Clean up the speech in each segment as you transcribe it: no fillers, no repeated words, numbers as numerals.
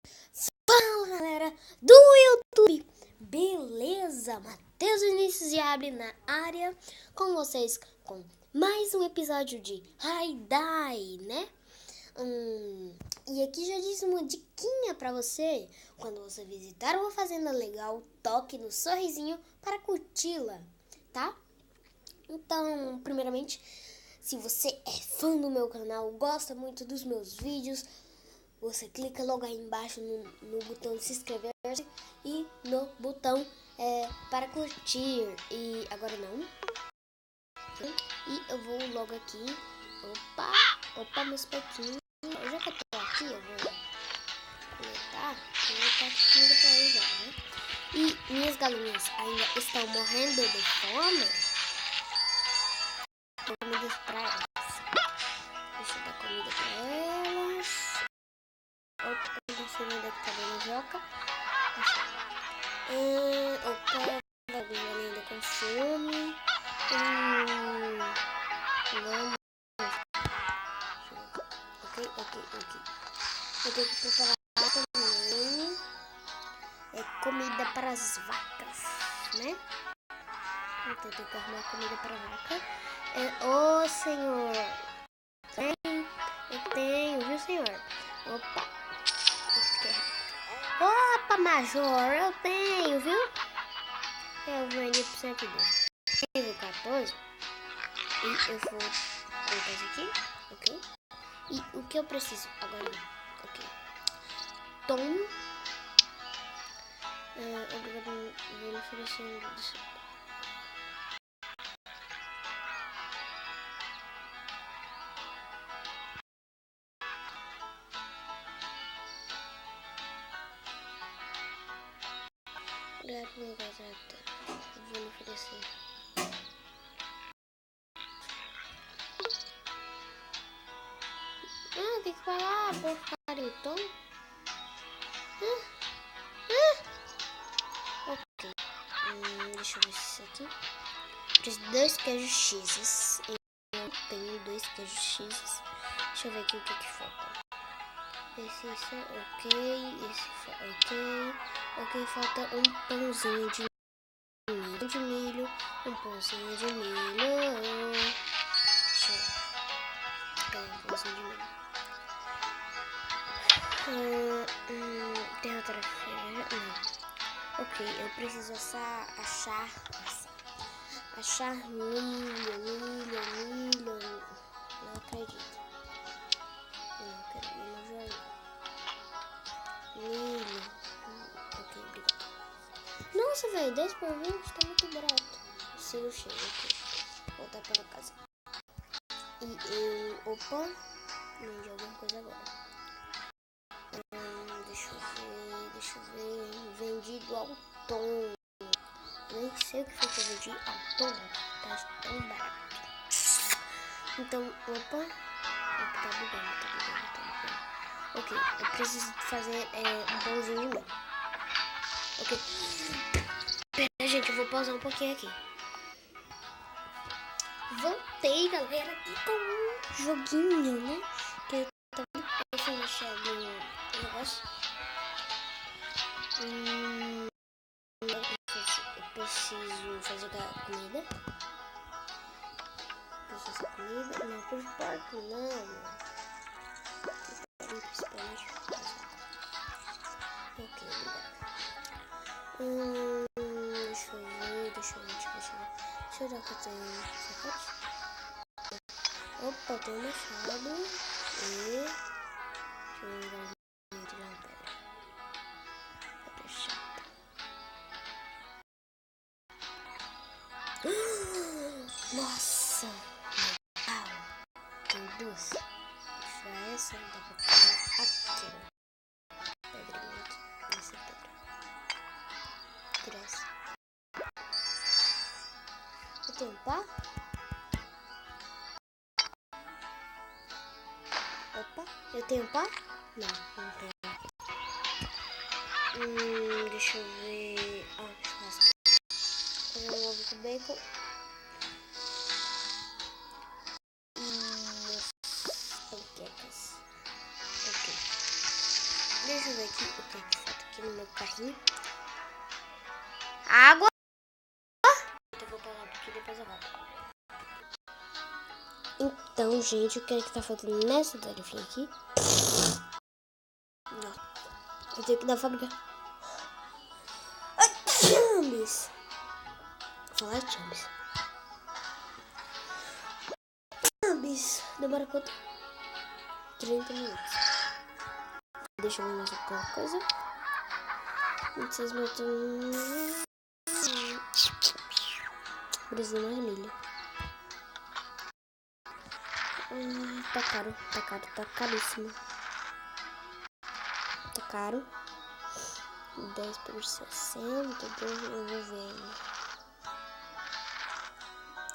Fala galera do YouTube, beleza? Matheus Vinícius e Abre na área com vocês com mais um episódio de Haidai, né? E aqui já diz uma diquinha pra você: quando você visitar uma fazenda legal, toque no sorrisinho para curti-la, tá? Então, primeiramente, se você é fã do meu canal, gosta muito dos meus vídeos, você clica logo aí embaixo no botão de se inscrever e no botão para curtir. E agora não. E eu vou logo aqui. Opa, meus pequinhos. Já que eu tô aqui, eu vou colocar comida pra eles, né? E minhas galinhas ainda estão morrendo de fome. Dou comida pra elas. Deixa eu dar comida pra elas. Opa, não sei onde é que tá dando joca. Opa, a galinha ainda com fome. Vamos. Ok. Eu tenho que preparar também comida para as vacas, né? Então eu tenho que arrumar comida para a vaca. Ô senhor, eu tenho, viu senhor? Opa, major, eu tenho, viu? Eu vendi por 102. Nível 14. E eu vou colocar isso aqui, ok? E o que eu preciso agora? Ok. Tom. Obrigado, vou oferecer. Obrigado pelo gato. Vou lhe oferecer. Tem que falar porcaria, Tom. Ok. Deixa eu ver isso aqui. Preciso de 2 queijos cheeses. Eu tenho 2 queijos cheeses. Deixa eu ver aqui o que falta. Esse ok. Esse ok, falta um pãozinho de milho. Um pãozinho de milho. Deixa eu pegar um pãozinho de milho. Tem outra feira? Não. Ok, eu preciso achar milho. Não acredito. Não quero milho. Milho. Ok, obrigado. Nossa, velho, 10 por 20 tá muito barato. Sigo cheio aqui. Voltar para casa. E opa, vendi alguma coisa agora. Deixa eu ver. Vendido ao Tom. Nem sei o que foi que eu vendi ao Tom. Tá tão barato. Então, opa, tá bugando. Ok, eu preciso fazer um pãozinho de milho. Ok. Pera, gente, eu vou pausar um pouquinho aqui. Voltei, galera, aqui com um joguinho, né? Que eu tava mexendo no negócio. Eu preciso fazer comida. Não, por porco, não. Principalmente. Ok, obrigado. Deixa eu ver. Deixa eu ver que eu tenho sacote. Opa, eu tenho machado. E deixa eu ver dentro da pedra. Pedra chata. Nossa! Legal! Tem 2. Deixa essa, dá pra pegar aqui. Pedrinha aqui, nessa pedra. Tira essa. Eu tenho pá? Opa, eu tenho pá? Não tenho. Deixa eu ver. Churrasco. Fazer um ovo com bacon. Panquecas. Ok. Deixa eu ver aqui. O que é que falta aqui no meu carrinho? Água! Eu vou parar aqui, depois eu volto. Então, gente, o que é que tá faltando nessa tarefinha aqui? Não. Eu tenho que dar fábrica. Ai, chambes! Vou falar chambes. Chambes! Demora quanto? 30 minutos. Deixa eu ver mais alguma coisa. 26 minutos. Preciso mais milho. Tá caro, tá caríssimo. Tá caro. 10 por 60, eu vou ver.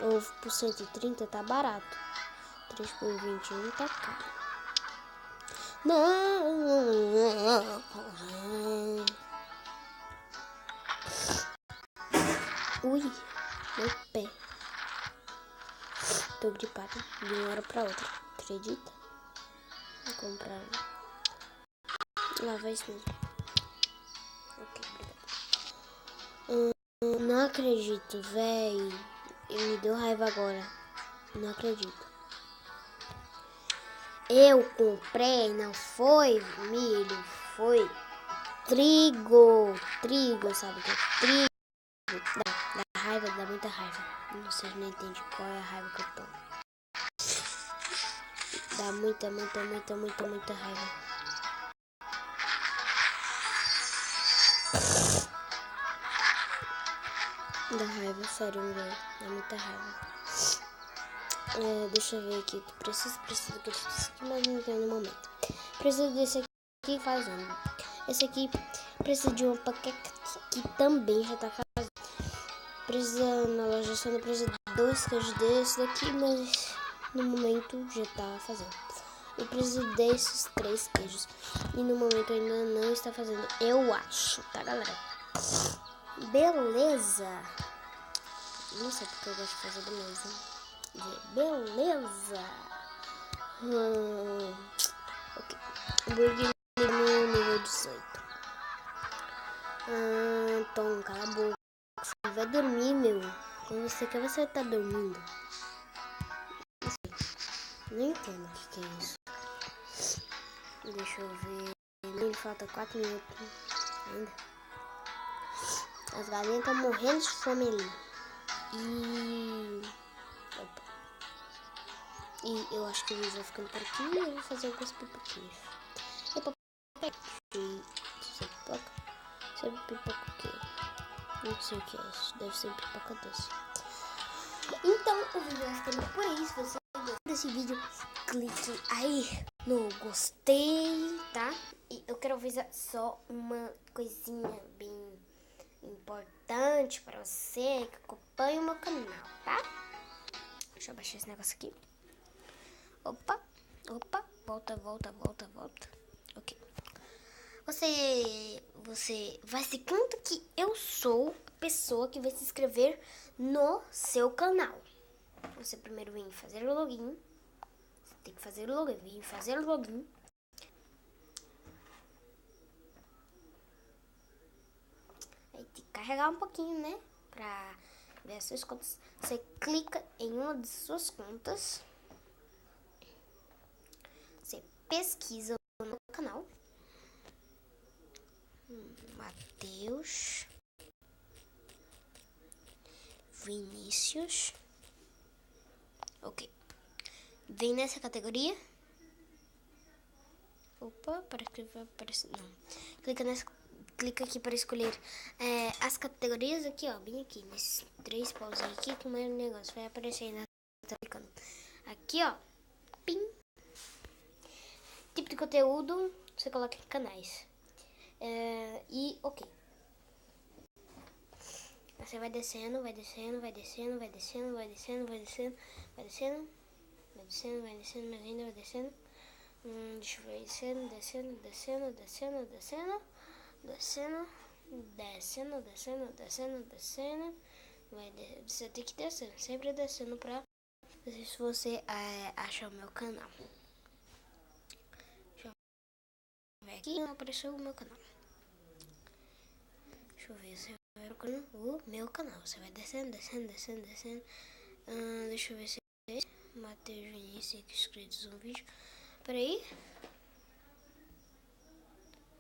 Ovo por 130 tá barato. 3 por 21 tá caro. Não. Ui, meu pé. Tô gripado de uma hora pra outra. Acredita? Vou comprar. Lá vai isso mesmo. Ok, obrigado. Não acredito, véi. Me deu raiva agora. Não acredito. Eu comprei, não foi milho, foi trigo. Trigo, sabe o que é trigo? Dá raiva, dá muita raiva. Vocês não entendem qual é a raiva que eu tô. Dá muita raiva. Dá raiva, sério, velho. Dá muita raiva. Deixa eu ver aqui. Preciso que eu preciso, mas não tem no momento. Preciso desse aqui fazendo. Esse aqui precisa de uma paquete que também já tá fazendo. Precisa na loja só não precisa de 2 queijos desse daqui, mas no momento já tá fazendo. Eu preciso desses 3 queijos e no momento ainda não está fazendo. Eu acho, tá, galera? Beleza. Não sei porque eu gosto de fazer beleza. Ok. Burger no nível 18. Tom, cala a boca. Você vai dormir, meu. Quando você quer, você tá dormindo. Não entendo o que é isso. Deixa eu ver. Falta 4 minutos ainda. As galinhas estão morrendo de fome ali. E eu acho que eles vão ficando por aqui e eu vou fazer algumas pipoquinhas. Sabe pipoca o quê? Não sei o que é isso. Deve ser pipoca doce. Então o vídeo vai ficando por aí. Se você gostou desse vídeo, clique aí no gostei, tá? E eu quero avisar só uma coisinha bem importante para você que acompanha o meu canal, tá? Deixa eu baixar esse negócio aqui. Opa, volta. Ok. Você vai se conta que eu sou a pessoa que vai se inscrever no seu canal. Você primeiro vem fazer o login. Você tem que fazer o login. Vem fazer o login. Aí tem que carregar um pouquinho, né? Pra ver as suas contas. Você clica em uma de suas contas. Você pesquisa no canal. Matheus Vinícius. Ok. Vem nessa categoria. Opa, parece que vai aparecer. Não. Clica aqui para escolher as categorias aqui, ó. Bem aqui, nesses 3 pauzinhos aqui com o mesmo negócio. Vai aparecer aí tá clicando. Aqui, ó. Pim. Tipo de conteúdo, você coloca em canais. E ok. Você vai descendo. Deixa eu ver, descendo. Você tem que descer, sempre descendo pra ver se você acha o meu canal. Deixa eu ver aqui, apareceu o meu canal. Deixa eu ver, você vai procurando o meu canal. Você vai descendo. Deixa eu ver se é esse. Matheus Vinícius, inscritos no vídeo. Peraí.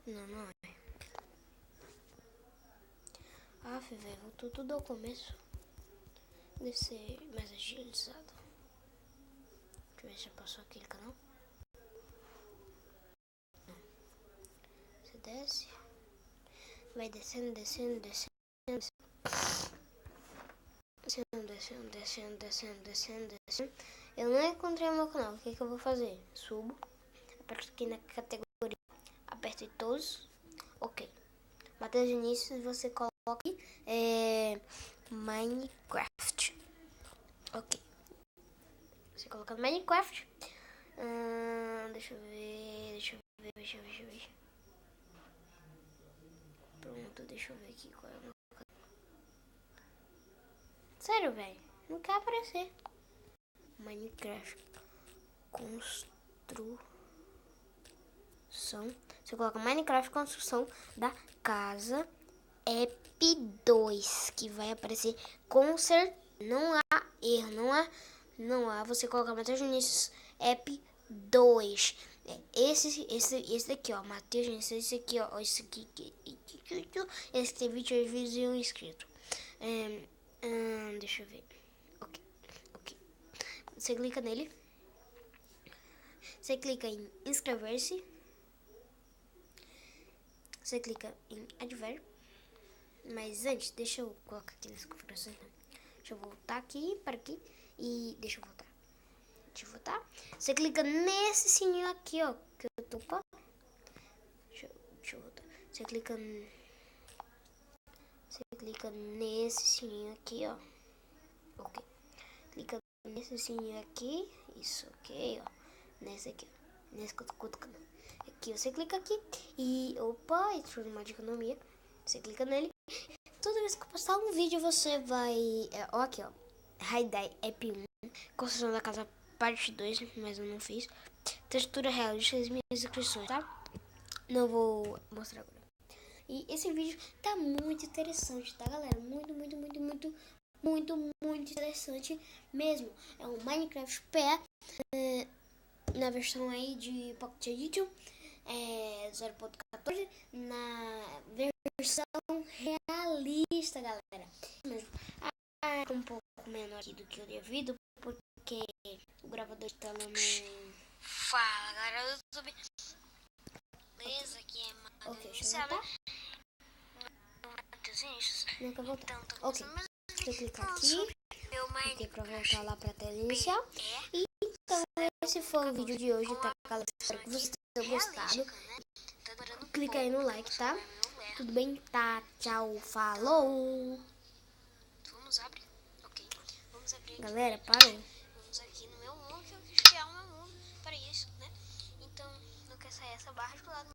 Não é. Velho, voltou tudo ao começo. Deve ser mais agilizado. Deixa eu ver se já passou aquele canal. Não. Você desce. Vai descendo. Descendo. Eu não encontrei o meu canal. O que eu vou fazer? Subo. Aperto aqui na categoria. Aperto em todos. Ok. Matheus Vinícius, você coloca aqui. Minecraft. Ok. Você coloca Minecraft. Deixa eu ver. Pronto, deixa eu ver aqui qual é o meu canal. Sério, velho. Não quer aparecer. Minecraft. Construção. Você coloca Minecraft construção da casa EP2. Que vai aparecer com certeza. Não há erro. Não há. Você coloca Matheus Vinícius EP2. Esse daqui, ó. Matheus Vinícius. Esse aqui, ó. Esse aqui. Esse que tem 28 vídeos e 1 inscrito. Deixa eu ver. Ok. Você clica nele. Você clica em inscrever-se. Você clica em adver. Mas antes, deixa eu colocar aqui nas configurações. Deixa eu voltar aqui, para aqui. E deixa eu voltar. Você clica nesse sininho aqui, ó. Que eu tô. Deixa eu voltar. Você clica nesse sininho aqui, ó. Ok. Clica nesse sininho aqui. Isso, ok, ó. Nesse aqui, ó. Nesse que eu tô cutucando. Aqui, você clica aqui. E, opa, entrou numa de economia. Você clica nele. Toda vez que eu postar um vídeo, você vai... ó, aqui, ó. Haidai App 1. Construção da casa parte 2, mas eu não fiz. Textura real de 6 mil inscrições, tá? Não vou mostrar agora. E esse vídeo tá muito interessante, tá, galera? Muito interessante mesmo. É um Minecraft PE na versão aí de Pocket Edition 0.14 na versão realista, galera. É um pouco menor aqui do que o devido, porque o gravador de tela não... Fala, galera do YouTube. Beleza, aqui é Matheus. Ok, deixa eu voltar. Não quer voltar. Ok, deixa eu clicar aqui. Ok, pra voltar lá pra tela inicial. E então, esse foi o vídeo de hoje, tá, galera? Espero que vocês tenham gostado. Clica aí no like, tá? Tudo bem? Tá, tchau, falou! Vamos abrir? Ok. Vamos abrir aqui. Galera, parou. Vamos aqui no meu mundo, que eu quis criar o meu mundo para isso, né? Então, não quer sair essa barra de lado.